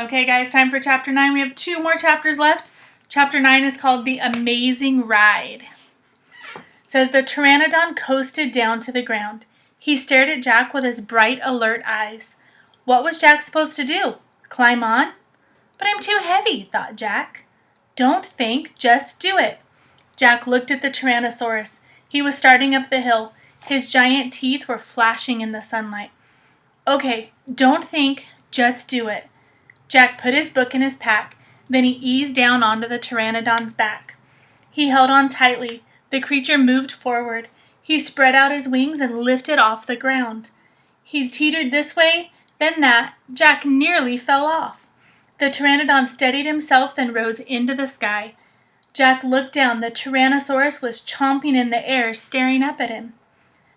Okay, guys, time for Chapter 9. We have 2 more chapters left. Chapter 9 is called The Amazing Ride. It says, the Pteranodon coasted down to the ground. He stared at Jack with his bright, alert eyes. What was Jack supposed to do? Climb on? But I'm too heavy, thought Jack. Don't think, just do it. Jack looked at the Tyrannosaurus. He was starting up the hill. His giant teeth were flashing in the sunlight. Okay, don't think, just do it. Jack put his book in his pack. Then he eased down onto the Pteranodon's back. He held on tightly. The creature moved forward. He spread out his wings and lifted off the ground. He teetered this way, then that. Jack nearly fell off. The Pteranodon steadied himself, then rose into the sky. Jack looked down. The Tyrannosaurus was chomping in the air, staring up at him.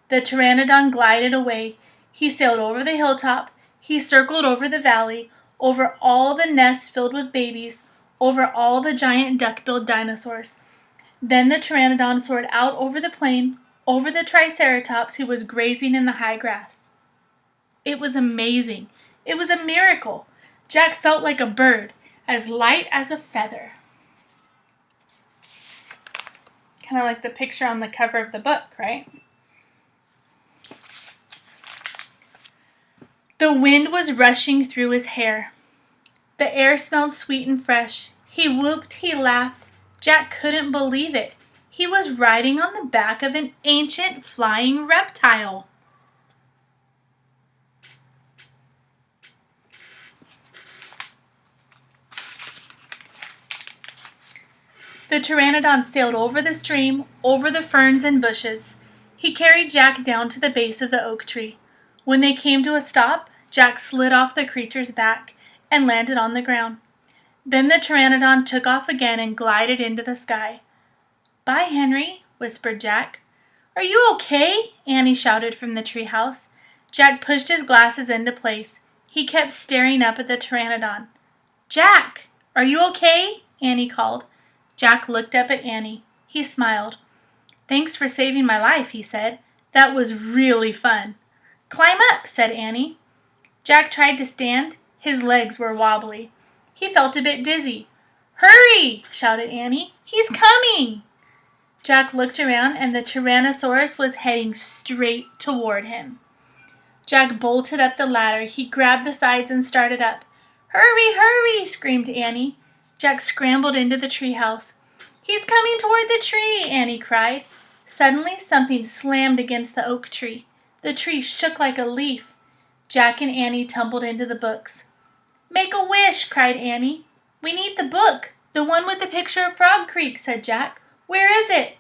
The Pteranodon glided away. He sailed over the hilltop. He circled over the valley, over all the nests filled with babies, over all the giant duck-billed dinosaurs. Then the Pteranodon soared out over the plain, over the Triceratops who was grazing in the high grass. It was amazing. It was a miracle. Jack felt like a bird, as light as a feather. Kind of like the picture on the cover of the book, right? The wind was rushing through his hair. The air smelled sweet and fresh. He whooped, he laughed. Jack couldn't believe it. He was riding on the back of an ancient flying reptile. The Pteranodon sailed over the stream, over the ferns and bushes. He carried Jack down to the base of the oak tree. When they came to a stop, Jack slid off the creature's back and landed on the ground. Then the Pteranodon took off again and glided into the sky. "Bye, Henry," whispered Jack. "Are you okay?" Annie shouted from the treehouse. Jack pushed his glasses into place. He kept staring up at the Pteranodon. "Jack, are you okay?" Annie called. Jack looked up at Annie. He smiled. "Thanks for saving my life," he said. "That was really fun." "Climb up," said Annie. Jack tried to stand. His legs were wobbly. He felt a bit dizzy. "Hurry!" shouted Annie. "He's coming!" Jack looked around and the Tyrannosaurus was heading straight toward him. Jack bolted up the ladder. He grabbed the sides and started up. "Hurry, hurry!" screamed Annie. Jack scrambled into the treehouse. "He's coming toward the tree!" Annie cried. Suddenly something slammed against the oak tree. The tree shook like a leaf. Jack and Annie tumbled into the books. "Make a wish!" cried Annie. "We need the book, the one with the picture of Frog Creek," said Jack. "Where is it?"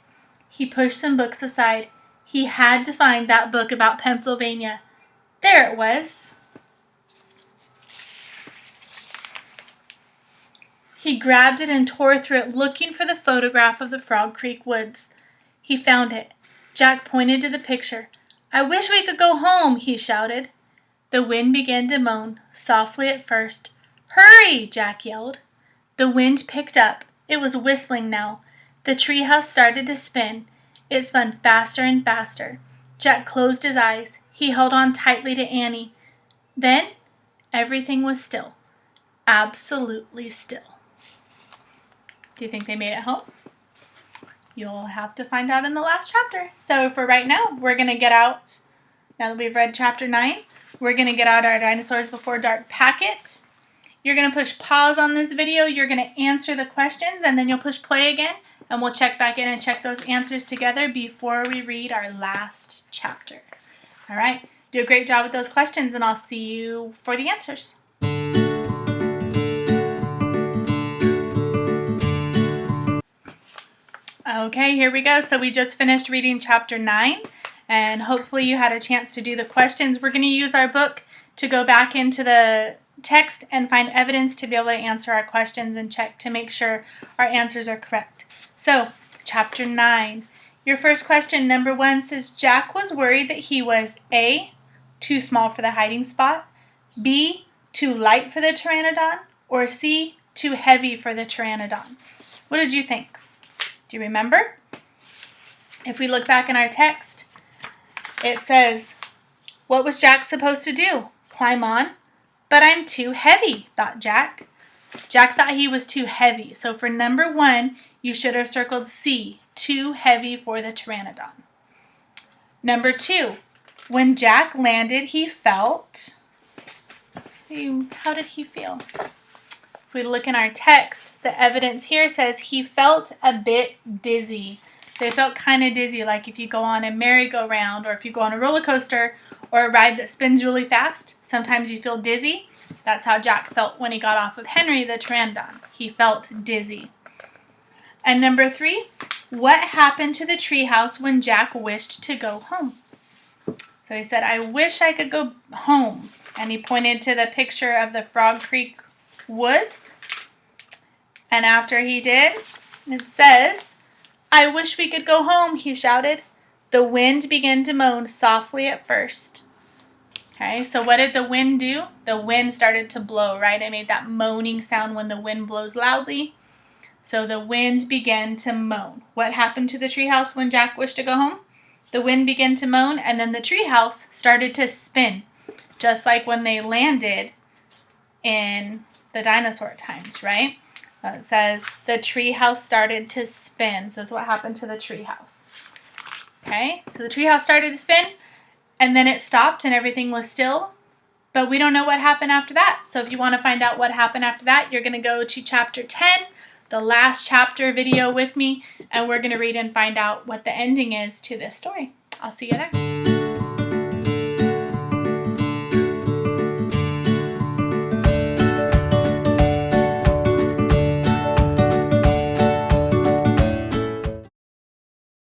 He pushed some books aside. He had to find that book about Pennsylvania. There it was. He grabbed it and tore through it, looking for the photograph of the Frog Creek woods. He found it. Jack pointed to the picture. "I wish we could go home," he shouted. The wind began to moan, softly at first. "Hurry!" Jack yelled. The wind picked up. It was whistling now. The treehouse started to spin. It spun faster and faster. Jack closed his eyes. He held on tightly to Annie. Then everything was still. Absolutely still. Do you think they made it home? You'll have to find out in the last chapter. So for right now, we're going to get out, now that we've read chapter 9, we're going to get out our Dinosaurs Before Dark packet. You're going to push pause on this video. You're going to answer the questions, and then you'll push play again, and we'll check back in and check those answers together before we read our last chapter. All right, do a great job with those questions, and I'll see you for the answers. Okay, here we go. So we just finished reading chapter 9, and hopefully you had a chance to do the questions. We're going to use our book to go back into the text and find evidence to be able to answer our questions and check to make sure our answers are correct. So, chapter 9. Your first question, number 1, says Jack was worried that he was A, too small for the hiding spot, B, too light for the Pteranodon, or C, too heavy for the Pteranodon. What did you think? Do you remember? If we look back in our text, it says, what was Jack supposed to do? Climb on? But I'm too heavy, thought Jack. Jack thought he was too heavy. So for number 1, you should have circled C, too heavy for the pteranodon. Number 2, when Jack landed, he felt... How did he feel? If we look in our text, the evidence here says he felt a bit dizzy. They felt kind of dizzy, like if you go on a merry-go-round or if you go on a roller coaster or a ride that spins really fast, sometimes you feel dizzy. That's how Jack felt when he got off of Henry the pteranodon. He felt dizzy. And number 3, what happened to the treehouse when Jack wished to go home? So he said, I wish I could go home. And he pointed to the picture of the Frog Creek woods. And after he did, it says, I wish we could go home, he shouted. The wind began to moan softly at first. Okay, so what did the wind do? The wind started to blow, right? It made that moaning sound when the wind blows loudly. So the wind began to moan. What happened to the treehouse when Jack wished to go home? The wind began to moan, and then the treehouse started to spin, just like when they landed in the dinosaur times, right? It says the treehouse started to spin. So that's what happened to the treehouse. Okay, so the treehouse started to spin, and then it stopped and everything was still, but we don't know what happened after that. So if you want to find out what happened after that, you're going to go to chapter 10, the last chapter video with me, and we're going to read and find out what the ending is to this story. I'll see you there.